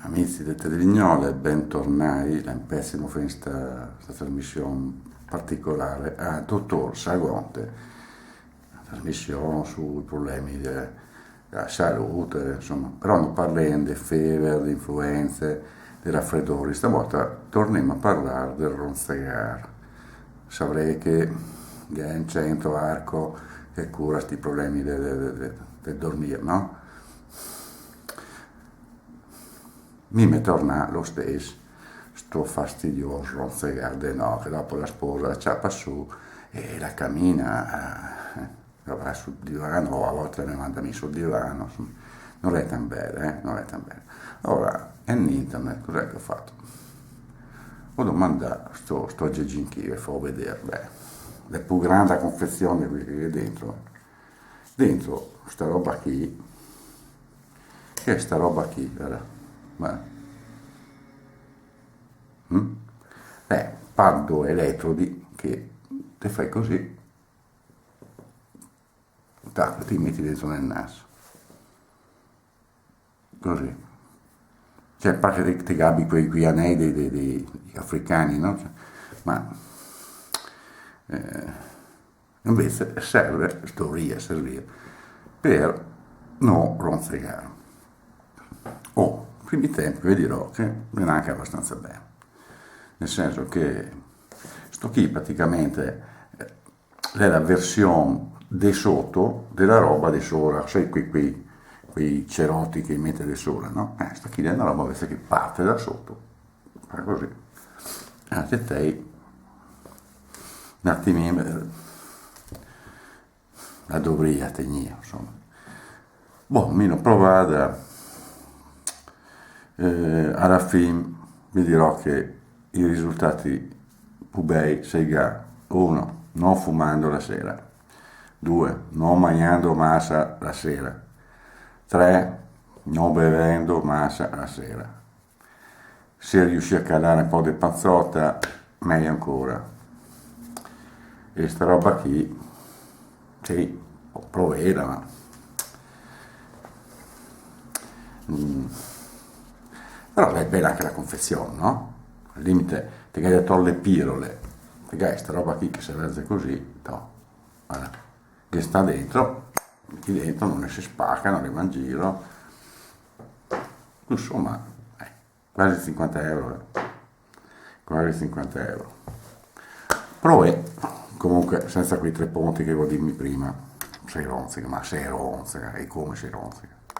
Amici del Televignole, bentornati in pessimo questa trasmissione particolare a Dottor Sagonte, una trasmissione sui problemi della salute, insomma, però non parliamo di fever, di influenze, di raffreddori, stavolta torniamo a parlare del ronzegar. Saprei che è un centro arco che cura questi problemi del dormire, no? Mi torna lo stesso, sto fastidioso ronzegar di no, che dopo la sposa la ciappa su e la cammina, va sul divano, o a volte mi manda sul divano, insomma, non è tan bene, non è tan bene. Ora, in internet, cos'è che ho fatto? Ho domandato sto Geginchi e fa vedere, la più grande confezione che è dentro. Dentro sta roba qui, che è sta roba qui, guarda. Pardo elettrodi che te fai così, tac, ti metti dentro nel naso, così. Cioè, a parte che ti gabbi quei anelli dei africani, no? Cioè, ma invece serve, dovrebbe servire, per non ronzegare. Primi tempi vi dirò che viene anche abbastanza bene, nel senso che sto qui praticamente è la versione di sotto della roba di sopra, sai quei cerotti che mette di sopra, no? Sto qui è una roba invece che parte da sotto, fa così. Anche te, un attimino, la dovrei tenere, insomma. Meno provata. Alla fine vi dirò che i risultati più bei sono: 1. Non fumando la sera, 2. Non mangiando massa la sera, 3. Non bevendo massa la sera. Se riuscì a calare un po' di panzotta, meglio ancora. E sta roba qui, sì, provera, ma però è bella anche la confezione, no? Al limite, ti hai detto le pirole, ti hai sta roba qui che si vede così, no? Guarda, che sta dentro, metti dentro, non ne si spacca, non ne va in giro, insomma, quasi 50 euro, quasi 50 euro. Però comunque, senza quei tre punti che volevo dirmi prima, sei ronzica, ma sei ronzica, e come sei ronzica?